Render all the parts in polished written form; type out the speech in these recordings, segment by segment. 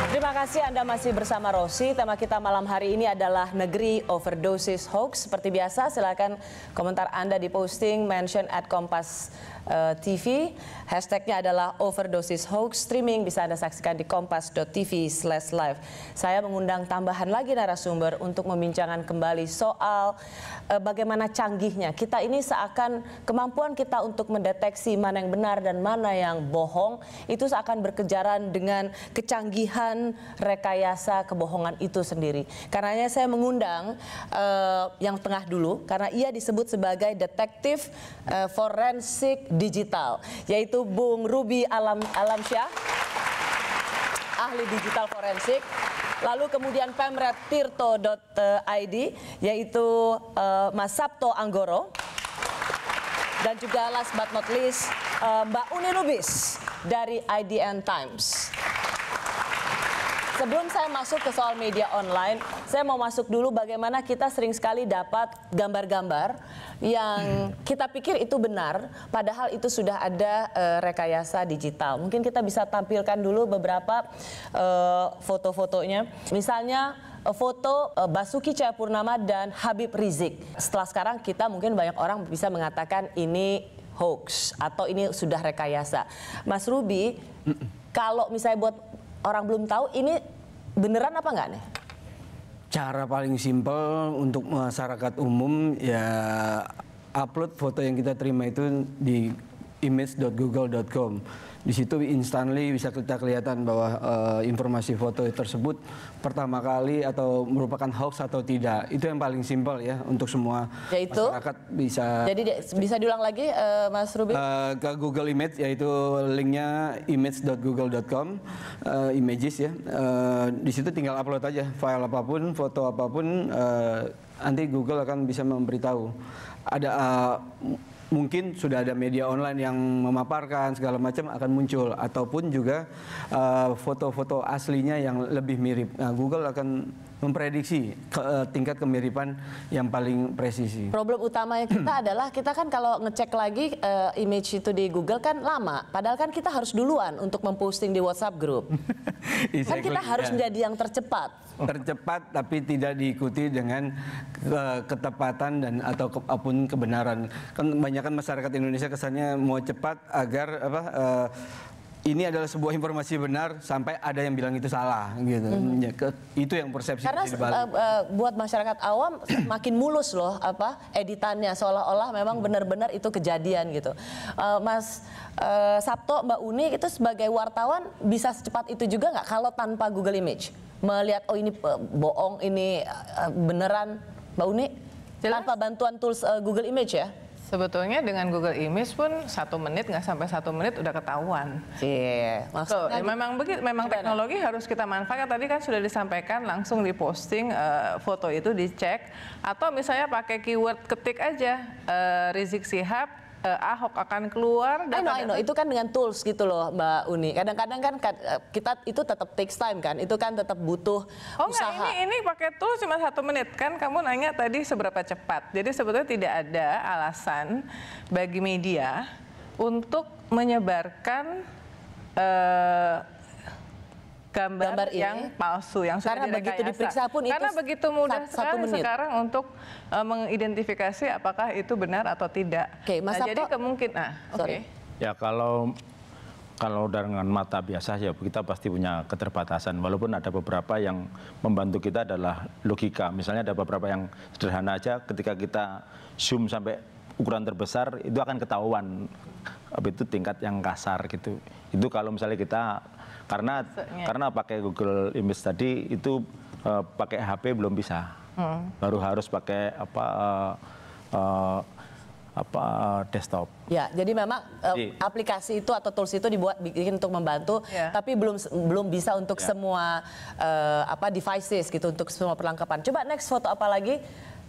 Terima kasih Anda masih bersama Rosi. Tema kita malam hari ini adalah negeri overdosis hoax. Seperti biasa silakan komentar Anda di posting mention @Kompas TV. Hashtagnya adalah overdosis hoax. Streaming bisa Anda saksikan di kompas.tv/live. Saya mengundang tambahan lagi narasumber untuk membincangkan kembali soal bagaimana canggihnya. Kita ini seakan kemampuan kita untuk mendeteksi mana yang benar dan mana yang bohong itu seakan berkejaran dengan kecanggihan rekayasa kebohongan itu sendiri. Karenanya saya mengundang yang tengah dulu karena ia disebut sebagai detektif forensik digital, yaitu Bung Ruby Alamsyah, ahli digital forensik. Lalu kemudian pemrettirto.id, yaitu Mas Sabto Anggoro. Dan juga last but not least Mbak Uni Lubis dari IDN Times. Sebelum saya masuk ke soal media online, saya mau masuk dulu bagaimana kita sering sekali dapat gambar-gambar yang kita pikir itu benar, padahal itu sudah ada rekayasa digital. Mungkin kita bisa tampilkan dulu beberapa foto-fotonya. Misalnya foto Basuki Cahayapurnama dan Habib Rizik. Setelah sekarang kita mungkin banyak orang bisa mengatakan ini hoax atau ini sudah rekayasa. Mas Ruby, kalau misalnya buat orang belum tahu ini beneran apa enggak nih? Cara paling simpel untuk masyarakat umum ya upload foto yang kita terima itu di image.google.com. Di situ instantly bisa kita kelihatan bahwa informasi foto tersebut pertama kali atau merupakan hoax atau tidak. Itu yang paling simpel ya untuk semua masyarakat bisa. Jadi bisa diulang lagi Mas Ruby? Ke Google Image, yaitu linknya image.google.com, images ya. Di situ tinggal upload aja file apapun, foto apapun, nanti Google akan bisa memberitahu. Ada mungkin sudah ada media online yang memaparkan segala macam akan muncul, ataupun juga foto-foto aslinya yang lebih mirip. Nah, Google akan memprediksi tingkat kemiripan yang paling presisi. Problem utamanya kita adalah kita kan kalau ngecek lagi image itu di Google kan lama, padahal kan kita harus duluan untuk memposting di WhatsApp group. Kan kita harus menjadi yang tercepat. Tercepat tapi tidak diikuti dengan ketepatan dan atau apapun kebenaran. Kan kebanyakan masyarakat Indonesia kesannya mau cepat agar ini adalah sebuah informasi benar sampai ada yang bilang itu salah gitu. Itu yang persepsi. Karena buat masyarakat awam makin mulus loh editannya, seolah-olah memang benar-benar itu kejadian gitu. Mas Sabto, Mbak Uni itu sebagai wartawan bisa secepat itu juga nggak kalau tanpa Google Image? Melihat oh ini bohong, ini beneran, Mbak Uni? Tanpa bantuan tools Google Image ya? Sebetulnya dengan Google Image pun 1 menit, nggak sampai 1 menit udah ketahuan. Iya. Maksudnya memang begitu, memang teknologi harus kita manfaatkan. Tadi kan sudah disampaikan langsung diposting foto itu dicek, atau misalnya pakai keyword ketik aja Rizik Syihab, Ahok akan keluar. I know. Itu kan dengan tools gitu loh Mbak Uni. Kadang-kadang kan kita itu tetap takes time kan. Itu kan tetap butuh usaha. Enggak, ini pakai tools cuma 1 menit kan. Kamu nanya tadi seberapa cepat. Jadi sebetulnya tidak ada alasan bagi media untuk menyebarkan gambar yang palsu, yang sudah direkayasa. Begitu diperiksa pun karena itu begitu mudah sekali sekarang untuk mengidentifikasi apakah itu benar atau tidak. Mas Sabto, jadi kemungkinan. Ya kalau dengan mata biasa ya kita pasti punya keterbatasan. Walaupun ada beberapa yang membantu kita adalah logika. Misalnya ada beberapa yang sederhana aja, ketika kita zoom sampai ukuran terbesar itu akan ketahuan. Itu tingkat yang kasar gitu. Itu kalau misalnya kita karena pakai Google Image tadi itu pakai HP belum bisa, baru harus pakai desktop. Ya, jadi memang aplikasi itu atau tools itu bikin untuk membantu, tapi belum bisa untuk semua devices gitu, untuk semua perlengkapan. Coba next foto apa lagi?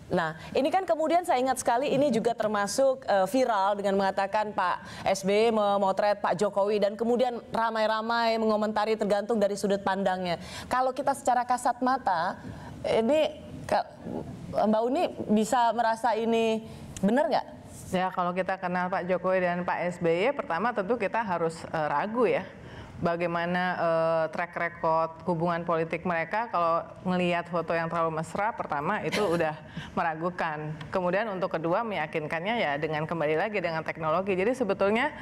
Nah, ini kan kemudian saya ingat sekali ini juga termasuk viral dengan mengatakan Pak SBY memotret Pak Jokowi dan kemudian ramai-ramai mengomentari tergantung dari sudut pandangnya. Kalau kita secara kasat mata, ini Mbak Uni bisa merasa ini benar nggak? Ya, kalau kita kenal Pak Jokowi dan Pak SBY, pertama tentu kita harus ragu ya. bagaimana track record hubungan politik mereka. Kalau ngelihat foto yang terlalu mesra, pertama itu udah meragukan. Kemudian untuk kedua meyakinkannya ya dengan kembali lagi dengan teknologi. Jadi sebetulnya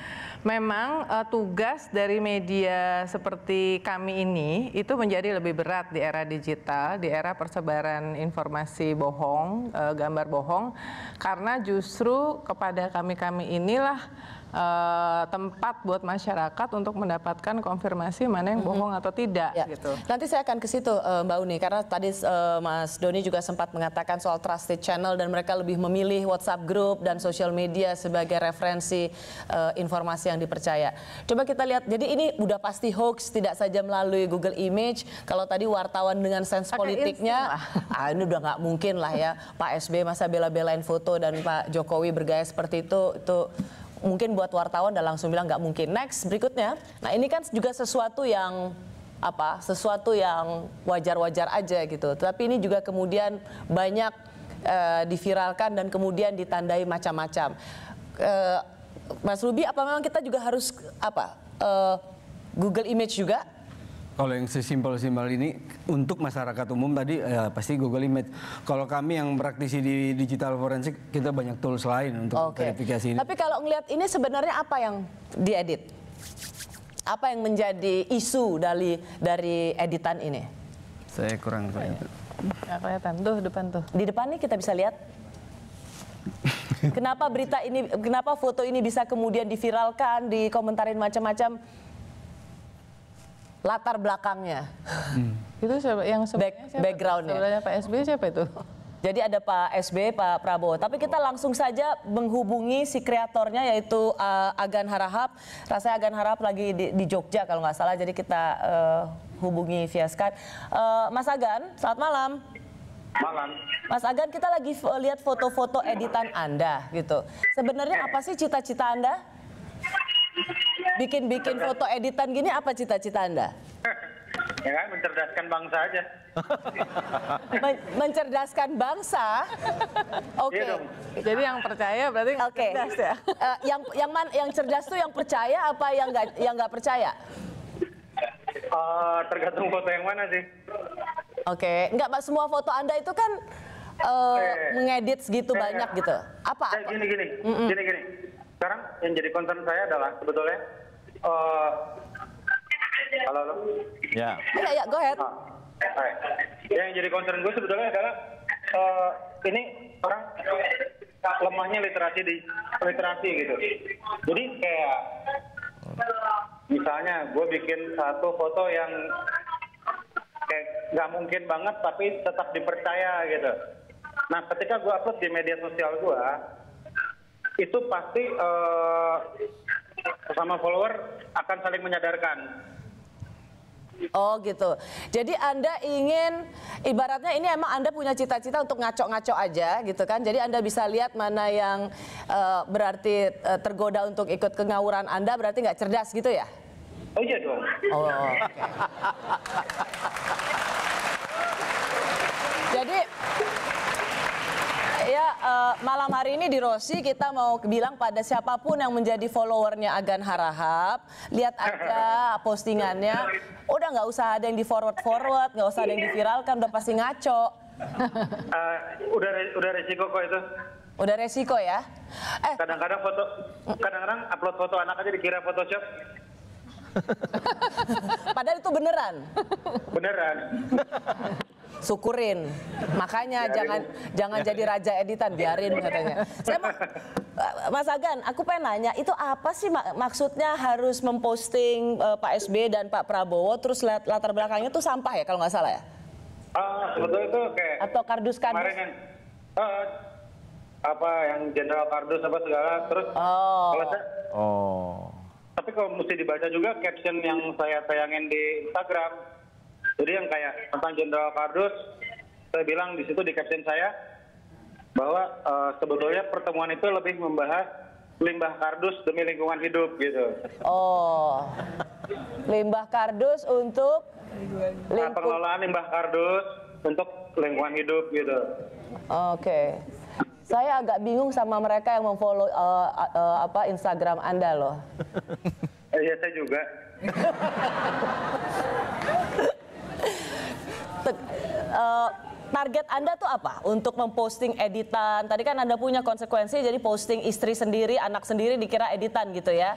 memang tugas dari media seperti kami ini itu menjadi lebih berat di era digital, di era persebaran informasi bohong, gambar bohong, karena justru kepada kami-kami inilah tempat buat masyarakat untuk mendapatkan konfirmasi mana yang bohong atau tidak. Ya. Gitu. Nanti saya akan ke situ Mbak Uni, karena tadi Mas Doni juga sempat mengatakan soal trusted channel dan mereka lebih memilih WhatsApp group dan social media sebagai referensi informasi yang dipercaya. Coba kita lihat, jadi ini udah pasti hoax, tidak saja melalui Google Image. Kalau tadi wartawan dengan sense politiknya, ini udah nggak mungkin lah ya. Pak SBY masa bela-belain foto dan Pak Jokowi bergaya seperti itu mungkin buat wartawan udah langsung bilang nggak mungkin. Next, berikutnya. Nah ini kan juga sesuatu yang wajar-wajar aja gitu. Tapi ini juga kemudian banyak diviralkan dan kemudian ditandai macam-macam. Mas Ruby, apa memang kita juga harus Google Image juga? Kalau yang sesimpel-simpel ini untuk masyarakat umum tadi ya pasti Google Image. Kalau kami yang praktisi di digital forensik, kita banyak tools lain untuk verifikasi ini. Tapi kalau ngelihat ini sebenarnya apa yang diedit? Apa yang menjadi isu dari editan ini? Saya kurang kelihatan. Nggak kelihatan, tuh depan tuh. Di depan nih kita bisa lihat. Kenapa berita ini, kenapa foto ini bisa kemudian diviralkan, dikomentarin macam-macam? Latar belakangnya. Itu siapa yang backgroundnya? Sebenarnya Pak SBY siapa itu? Jadi ada Pak SBY, Pak Prabowo. Tapi kita langsung saja menghubungi si kreatornya yaitu Agan Harahap. Rasanya Agan Harahap lagi di Jogja kalau nggak salah. Jadi kita hubungi via Skype. Mas Agan, selamat malam. Malam. Mas Agan, kita lagi lihat foto-foto editan Anda gitu. Sebenarnya apa sih cita-cita Anda? Bikin foto editan gini apa cita-cita Anda? Ya kan, mencerdaskan bangsa aja. Mencerdaskan bangsa? Oke. Iya dong. Jadi yang percaya berarti cerdas ya? Yang cerdas tuh yang percaya apa yang nggak percaya? Tergantung foto yang mana sih. Oke, nggak semua foto Anda itu kan mengedit segitu banyak gitu. Apa? Gini. Sekarang yang jadi concern saya adalah sebetulnya halo. Ya, go ahead. Yang jadi concern gue sebetulnya adalah ini orang lemahnya literasi gitu. Jadi kayak misalnya gue bikin satu foto yang kayak nggak mungkin banget tapi tetap dipercaya gitu. Nah ketika gue upload di media sosial gue, itu pasti sama follower akan saling menyadarkan. Oh gitu. Jadi Anda ingin, ibaratnya ini emang Anda punya cita-cita untuk ngaco-ngaco aja gitu kan. Jadi Anda bisa lihat mana yang berarti tergoda untuk ikut kengawuran Anda, berarti nggak cerdas gitu ya? Oh iya dong. Oh, okay. Jadi ya malam hari ini di Rosi kita mau bilang pada siapapun yang menjadi followernya Agan Harahap, lihat aja postingannya, udah nggak usah ada yang di forward, nggak usah ada yang diviralkan, udah pasti ngaco. Udah resiko kok itu. Udah resiko ya. Kadang-kadang upload foto anak aja dikira Photoshop. Padahal itu beneran. Beneran. Syukurin. Makanya jangan jadi raja editan, biarin katanya. Saya Mas Agan, aku pengen nanya, itu apa sih maksudnya harus memposting Pak SBY dan Pak Prabowo terus latar belakangnya tuh sampah ya kalau nggak salah ya? Sebetulnya itu kayak atau kardus-kardus. Kemarin yang yang Jenderal Kardus apa segala terus. Tapi kalau mesti dibaca juga caption yang saya tayangin di Instagram. Jadi yang kayak tentang Jenderal Kardus, saya bilang di situ di caption saya bahwa sebetulnya pertemuan itu lebih membahas limbah kardus demi lingkungan hidup gitu. Oh, limbah kardus untuk pengelolaan limbah kardus untuk lingkungan hidup gitu. Oke. Saya agak bingung sama mereka yang memfollow Instagram Anda loh. Iya, saya juga. Target Anda tuh apa untuk memposting editan? Tadi kan Anda punya konsekuensi, jadi posting istri sendiri, anak sendiri dikira editan gitu ya.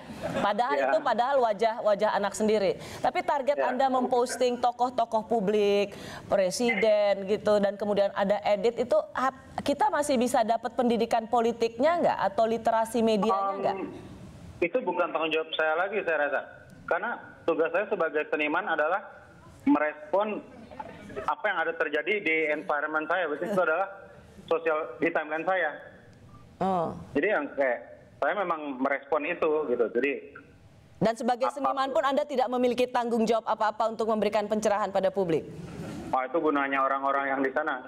Padahal wajah anak sendiri. Tapi target Anda memposting tokoh-tokoh publik, presiden gitu, dan kemudian ada edit itu, kita masih bisa dapat pendidikan politiknya nggak atau literasi medianya nggak? Itu bukan tanggung jawab saya lagi, saya rasa. Karena tugas saya sebagai seniman adalah merespon apa yang ada terjadi di environment saya, berarti itu adalah sosial di timeline saya. Jadi yang kayak saya memang merespon itu gitu. Jadi dan sebagai seniman pun Anda tidak memiliki tanggung jawab apa-apa untuk memberikan pencerahan pada publik. Oh, itu gunanya orang-orang yang di sana.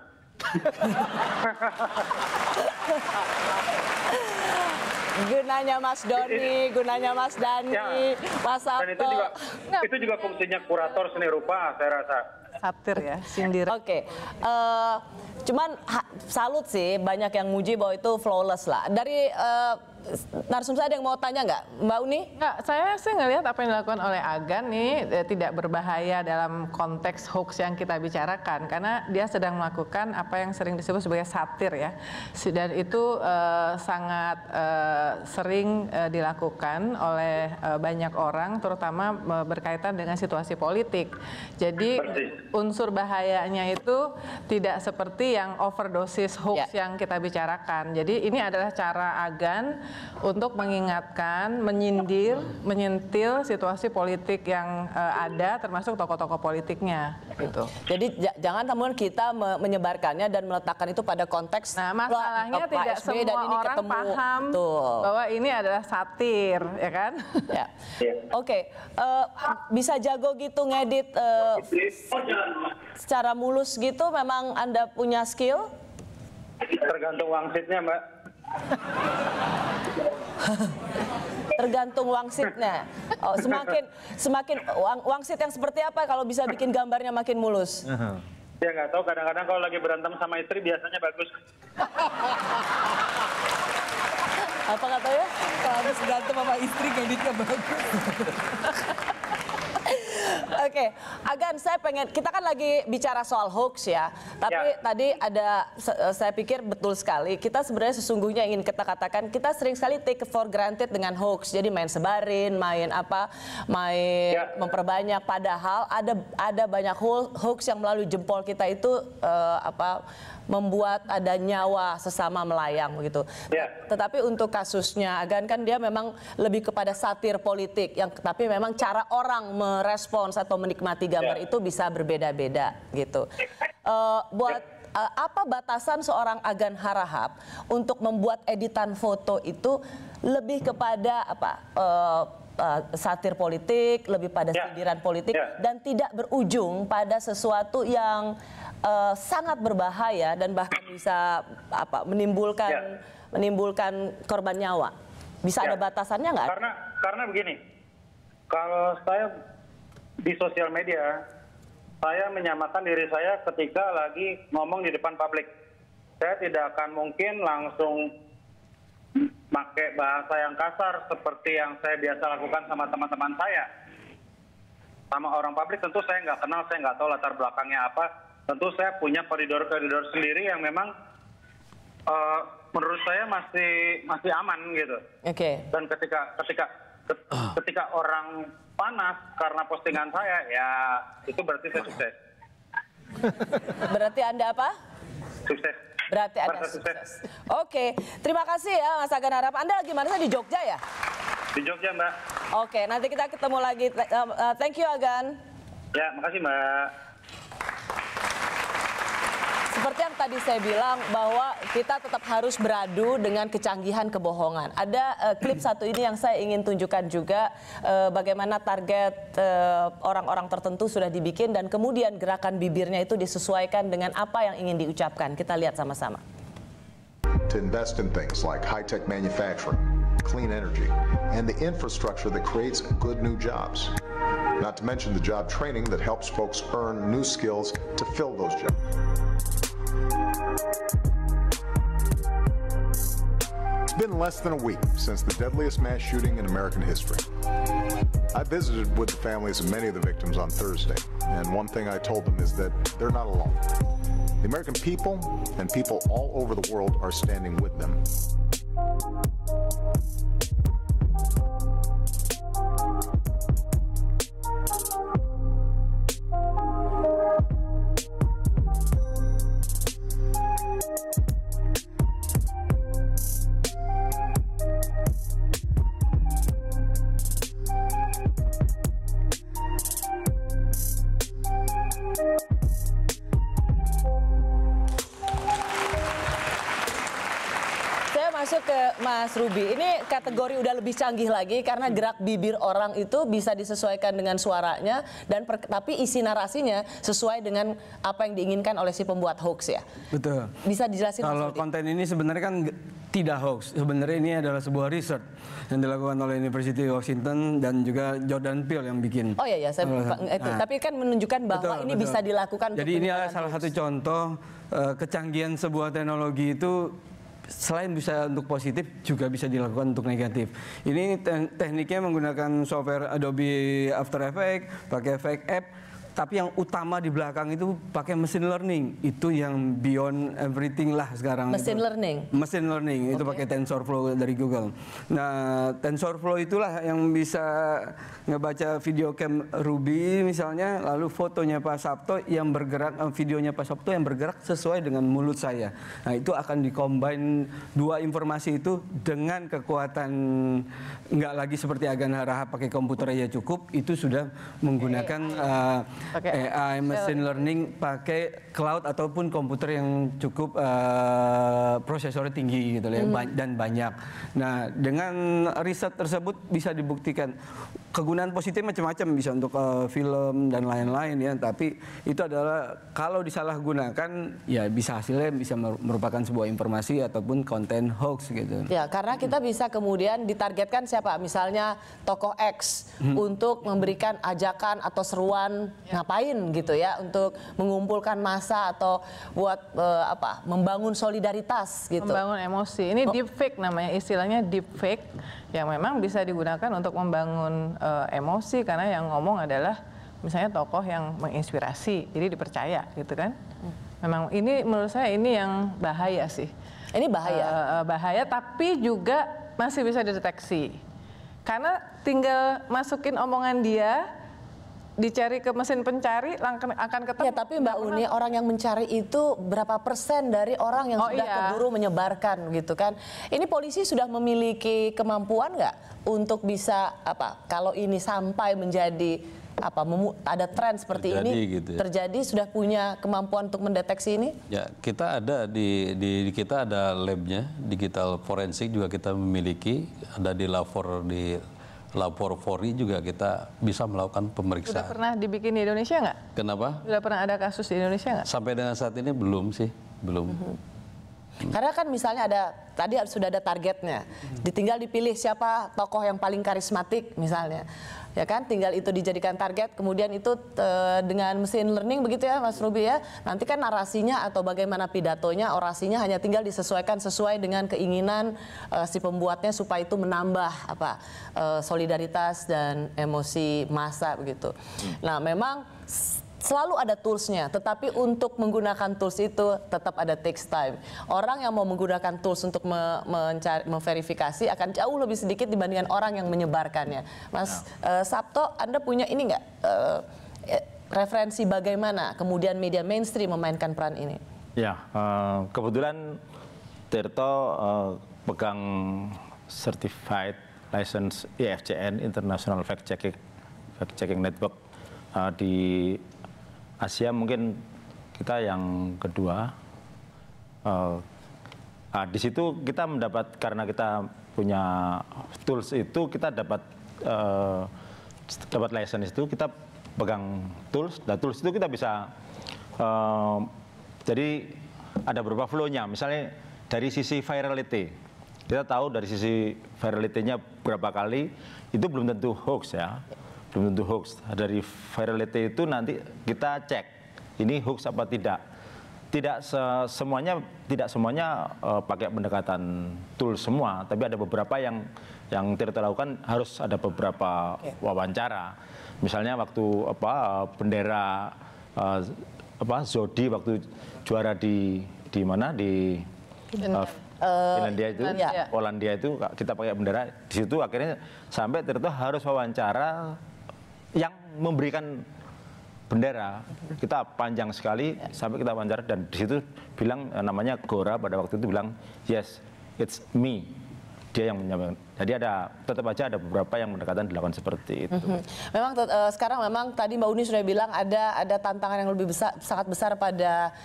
Gunanya Mas Doni, gunanya Mas Dani, Mas Sabto. Dan itu juga fungsinya kurator seni rupa, saya rasa. Satir ya, sindiran. Oke. Cuman salut sih, banyak yang muji bahwa itu flawless lah. Dari narsum saya ada yang mau tanya nggak, Mbak Uni? Nggak, saya sih ngelihat apa yang dilakukan oleh Agan nih tidak berbahaya dalam konteks hoax yang kita bicarakan, karena dia sedang melakukan apa yang sering disebut sebagai satir ya, dan itu sangat sering dilakukan oleh banyak orang, terutama berkaitan dengan situasi politik. Jadi unsur bahayanya itu tidak seperti yang overdosis hoax yang kita bicarakan. Jadi ini adalah cara Agan untuk mengingatkan, menyentil situasi politik yang ada, termasuk tokoh-tokoh politiknya. Gitu. Jadi jangan teman kita menyebarkannya dan meletakkan itu pada konteks. Nah, masalahnya tidak semua orang paham bahwa ini adalah satir, ya kan? Ya. Oke, bisa jago gitu ngedit secara mulus gitu, memang Anda punya skill? Tergantung wangsitnya, Mbak. Tergantung wangsitnya. Oh, semakin wangsit yang seperti apa kalau bisa bikin gambarnya makin mulus? Ya nggak tahu, kadang-kadang kalau lagi berantem sama istri biasanya bagus. Apa nggak tahu ya? Kalau habis berantem sama istri ngeditnya bagus. Oke, Agan, kita kan lagi bicara soal hoax ya, tapi tadi ada, saya pikir betul sekali, kita sebenarnya sesungguhnya ingin kita katakan, kita sering sekali take for granted dengan hoax, jadi main sebarin, main memperbanyak, padahal ada banyak hoax yang melalui jempol kita itu membuat ada nyawa sesama melayang begitu. Tetapi untuk kasusnya Agan kan dia memang lebih kepada satir politik, tapi memang cara orang merespons atau menikmati gambar itu bisa berbeda-beda gitu. Apa batasan seorang Agan Harahap untuk membuat editan foto itu lebih kepada satir politik, lebih pada sindiran politik, dan tidak berujung pada sesuatu yang sangat berbahaya dan bahkan bisa menimbulkan korban nyawa. Bisa ada batasannya nggak? Karena begini, kalau saya di sosial media, saya menyamakan diri saya ketika lagi ngomong di depan publik. Saya tidak akan mungkin langsung pakai bahasa yang kasar seperti yang saya biasa lakukan sama teman-teman saya. Sama orang publik tentu saya nggak kenal, saya nggak tahu latar belakangnya apa. Tentu saya punya koridor-koridor sendiri yang memang menurut saya masih aman gitu. Dan ketika orang panas karena postingan saya, ya itu berarti saya sukses. Berarti Anda apa? Sukses. Berarti Anda sukses. Oke, terima kasih ya Mas Agan Harahap. Anda lagi mana? Di Jogja ya? Di Jogja, Mbak. Oke, nanti kita ketemu lagi. Thank you Agan. Ya, makasih Mbak. Seperti yang tadi saya bilang bahwa kita tetap harus beradu dengan kecanggihan kebohongan. Ada klip satu ini yang saya ingin tunjukkan juga bagaimana target orang-orang tertentu sudah dibikin dan kemudian gerakan bibirnya itu disesuaikan dengan apa yang ingin diucapkan. Kita lihat sama-sama. To invest in things like high-tech manufacturing, clean energy, and the infrastructure that creates good new jobs. Not to mention the job training that helps folks earn new skills to fill those jobs. It's been less than a week since the deadliest mass shooting in American history. I visited with the families of many of the victims on Thursday, and one thing I told them is that they're not alone. The American people and people all over the world are standing with them. Masuk ke Mas Ruby, ini kategori udah lebih canggih lagi karena gerak bibir orang itu bisa disesuaikan dengan suaranya dan tapi isi narasinya sesuai dengan apa yang diinginkan oleh si pembuat hoax ya. Betul. Bisa dijelasin kalau konten ini sebenarnya kan tidak hoax. Sebenarnya ini adalah sebuah riset yang dilakukan oleh University of Washington dan juga Jordan Peele yang bikin. Oh iya, tapi kan menunjukkan bahwa ini bisa dilakukan. Jadi ini adalah salah satu contoh kecanggihan sebuah teknologi itu. Selain bisa untuk positif, juga bisa dilakukan untuk negatif. Ini tekniknya menggunakan software Adobe After Effects, pakai Effect App, tapi yang utama di belakang itu pakai machine learning. Itu yang beyond everything lah sekarang. Machine learning? Machine learning, itu pakai TensorFlow dari Google. Nah, TensorFlow itulah yang bisa ngebaca video cam Ruby misalnya, lalu fotonya Pak Sabto yang bergerak, videonya Pak Sabto yang bergerak sesuai dengan mulut saya. Nah, itu akan dikombin dua informasi itu dengan kekuatan, nggak lagi seperti Agan Harahap pakai komputer aja cukup, itu sudah menggunakan AI, machine learning, pakai cloud ataupun komputer yang cukup prosesornya tinggi gitu ya, dan banyak. Nah, dengan riset tersebut bisa dibuktikan kegunaan positif macam-macam, bisa untuk film dan lain-lain ya, tapi itu adalah kalau disalahgunakan ya bisa hasilnya bisa merupakan sebuah informasi ataupun konten hoax gitu. Ya, karena kita bisa kemudian ditargetkan siapa, misalnya tokoh X untuk memberikan ajakan atau seruan ngapain gitu ya, untuk mengumpulkan massa atau buat membangun solidaritas gitu. Membangun emosi. Ini deepfake namanya, istilahnya deepfake yang memang bisa digunakan untuk membangun emosi karena yang ngomong adalah misalnya tokoh yang menginspirasi, jadi dipercaya gitu kan. Memang ini menurut saya ini yang bahaya sih. Ini bahaya? Bahaya, tapi juga masih bisa dideteksi. Karena tinggal masukin omongan dia, dicari ke mesin pencari, akan ketemu. Ya, tapi Mbak Uni, orang yang mencari itu berapa persen dari orang yang sudah keburu menyebarkan gitu kan? Ini polisi sudah memiliki kemampuan nggak untuk bisa kalau ini sampai menjadi ada tren seperti ini gitu ya, terjadi, sudah punya kemampuan untuk mendeteksi ini? Ya, kita ada di kita ada labnya, digital forensik juga kita memiliki, ada di Lapor Polri juga kita bisa melakukan pemeriksaan. Sudah pernah dibikin di Indonesia nggak? Kenapa? Sudah pernah ada kasus di Indonesia nggak? Sampai dengan saat ini belum sih, belum. Karena kan misalnya tadi sudah ada targetnya, ditinggal dipilih siapa tokoh yang paling karismatik misalnya, ya kan, tinggal itu dijadikan target, kemudian itu dengan mesin learning begitu ya Mas Ruby ya, nanti kan narasinya atau bagaimana pidatonya, orasinya hanya tinggal disesuaikan sesuai dengan keinginan si pembuatnya supaya itu menambah solidaritas dan emosi massa begitu. Nah, memang selalu ada toolsnya, tetapi untuk menggunakan tools itu tetap ada takes time. Orang yang mau menggunakan tools untuk memverifikasi akan jauh lebih sedikit dibandingkan orang yang menyebarkannya. Mas Sabto, Anda punya ini nggak referensi bagaimana kemudian media mainstream memainkan peran ini? Ya, kebetulan Tirto pegang Certified License IFCN International Fact Checking Network di Asia, mungkin kita yang kedua. Di situ kita mendapat, karena kita punya tools itu, kita dapat license itu, kita pegang tools. Dan tools itu kita bisa, jadi ada beberapa flow-nya. Misalnya dari sisi virality, kita tahu dari sisi virality-nya berapa kali, itu belum tentu hoax ya. Belum tentu hoax. Dari virality itu nanti kita cek ini hoax apa tidak. tidak semuanya pakai pendekatan tool semua, tapi ada beberapa yang kita lakukan harus ada beberapa wawancara. Misalnya waktu bendera Zodi waktu juara di mana di Finlandia itu, Polandia itu kita pakai bendera. Di situ akhirnya sampai Tirto harus wawancara yang memberikan bendera. Kita panjang sekali sampai kita wawancara, dan di situ bilang namanya Gora pada waktu itu bilang yes it's me, dia yang menyampaikan. Jadi tetap aja ada beberapa yang pendekatan dilakukan seperti itu. Memang sekarang memang tadi Mbak Uni sudah bilang ada tantangan yang lebih besar, sangat besar pada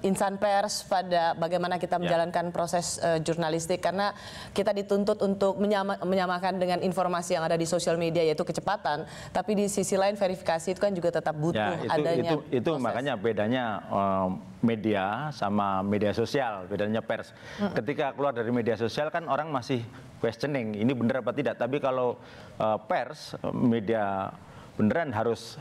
insan pers, pada bagaimana kita menjalankan proses jurnalistik, karena kita dituntut untuk menyamakan dengan informasi yang ada di sosial media, yaitu kecepatan. Tapi di sisi lain verifikasi itu kan juga tetap butuh adanya. Itu makanya bedanya media sama media sosial, bedanya pers. Ketika keluar dari media sosial kan orang masih questioning, ini benar apa tidak. Tapi kalau pers, media beneran harus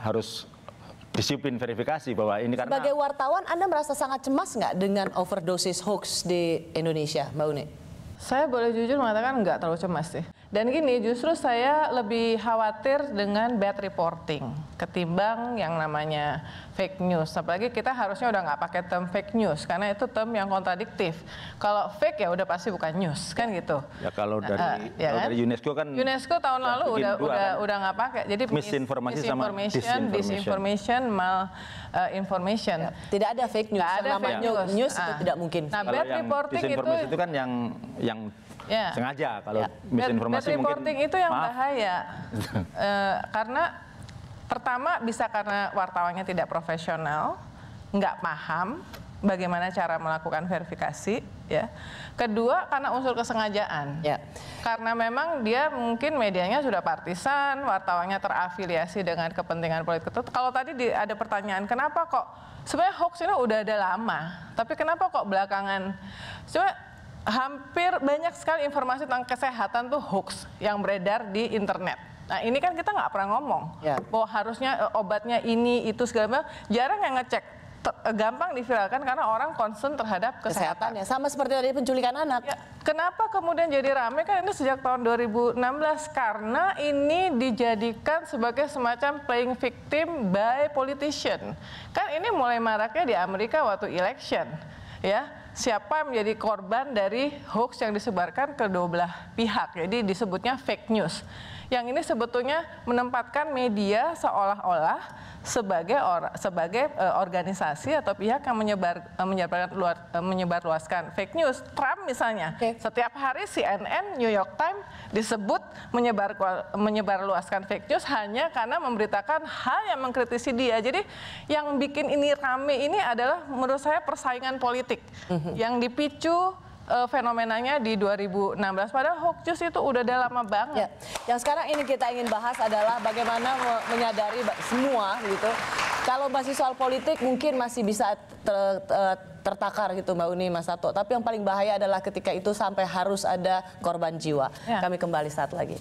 disiplin verifikasi bahwa ini karena... Sebagai wartawan, Anda merasa sangat cemas nggak dengan overdosis hoax di Indonesia, Mbak Uni? Saya boleh jujur mengatakan nggak terlalu cemas sih. Dan gini, justru saya lebih khawatir dengan bad reporting ketimbang yang namanya fake news. Apalagi kita harusnya udah nggak pakai term fake news karena itu term yang kontradiktif. Kalau fake ya udah pasti bukan news, kan gitu. Ya kalau dari UNESCO kan. UNESCO tahun lalu udah nggak pakai. Jadi misinformasi sama disinformation, malinformation. Tidak ada fake news. Nggak ada fake news itu tidak mungkin. Nah, bad reporting itu kan yang sengaja. Kalau misinformasi mungkin reporting itu yang bahaya. Karena pertama bisa karena wartawannya tidak profesional, nggak paham bagaimana cara melakukan verifikasi, ya. Kedua karena unsur kesengajaan. Karena memang dia mungkin medianya sudah partisan, wartawannya terafiliasi dengan kepentingan politik. Kalau tadi ada pertanyaan, kenapa kok sebenarnya hoax ini udah ada lama, tapi kenapa kok belakangan? Hampir banyak sekali informasi tentang kesehatan tuh hoax yang beredar di internet. Nah ini kan kita nggak pernah ngomong bahwa harusnya obatnya ini itu segala macam, jarang yang ngecek. Gampang diviralkan karena orang concern terhadap kesehatannya. Sama seperti tadi penculikan anak. Kenapa kemudian jadi rame? Kan ini sejak tahun 2016 karena ini dijadikan sebagai semacam playing victim by politician. Kan ini mulai maraknya di Amerika waktu election, ya. Siapa yang menjadi korban dari hoax yang disebarkan ke dua belah pihak. Jadi disebutnya fake news. Yang ini sebetulnya menempatkan media seolah-olah sebagai organisasi atau pihak yang menyebarluaskan fake news. Trump misalnya, setiap hari CNN, New York Times disebut menyebarluaskan fake news hanya karena memberitakan hal yang mengkritisi dia. Jadi yang bikin ini rame ini adalah menurut saya persaingan politik yang dipicu fenomenanya di 2016, padahal hoax news itu udah lama banget. Yang sekarang ini kita ingin bahas adalah bagaimana menyadari semua gitu. Kalau masih soal politik mungkin masih bisa tertakar gitu Mbak Uni, Mas Sato. Tapi yang paling bahaya adalah ketika itu sampai harus ada korban jiwa. Kami kembali saat lagi.